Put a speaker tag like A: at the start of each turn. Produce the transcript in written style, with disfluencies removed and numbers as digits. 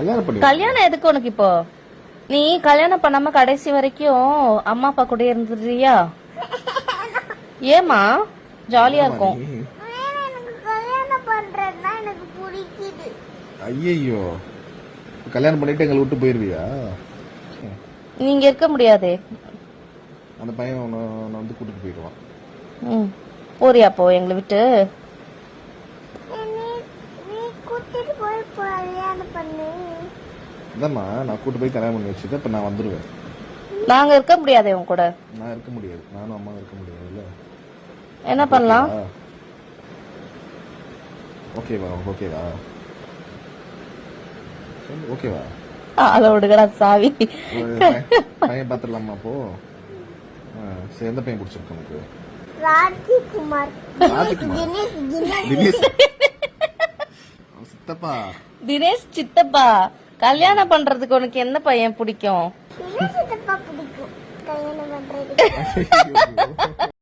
A: கல்யாணம் எதுக்கு உனக்கு இப்போ? நீ கல்யாணம் பண்ணாம கடைசி வரைக்கும் அம்மா அப்பா கூட இருந்துறியா? ஏமா ஜாலியா இருக்கும்.
B: ஐயோ கல்யாணம் பண்ணிட்டு எங்களை விட்டு போயிருவியா?
A: நீங்க இருக்க முடியாதே.
B: அந்த பையன் வந்து கூட்டிட்டு போயிடுவான்.
A: போறியா போ எங்களை விட்டு?
B: அதாம்மா நான் கூட்டு போய் கல்யாணம் பண்ணி வச்சுட்டு இப்ப நான் வந்துருவேன்.
A: நாங்க இருக்க முடியாதே உன் கூட.
B: நான் இருக்க முடியாது, நானும் அம்மா இருக்க முடியாதுல்ல.
A: என்ன பண்ணலாம்?
B: ஓகேவா? ஓகேவா? ஓகேவா?
A: அத விடுங்கடா சாவி.
B: பையன் பாத்துடலாமா அப்போ? சரி, எந்த பையன் பிடிச்சிருக்கு உனக்கு?
C: ராஜ்குமார்.
B: தினேஷ் சித்தப்பா.
A: தினேஷ் சித்தப்பா. கல்யாணம் பண்றதுக்கு உனக்கு என்ன பையன் பிடிக்கும்?
C: சித்தப்பா பிடிக்கும் கல்யாணம் பண்றதுக்கு.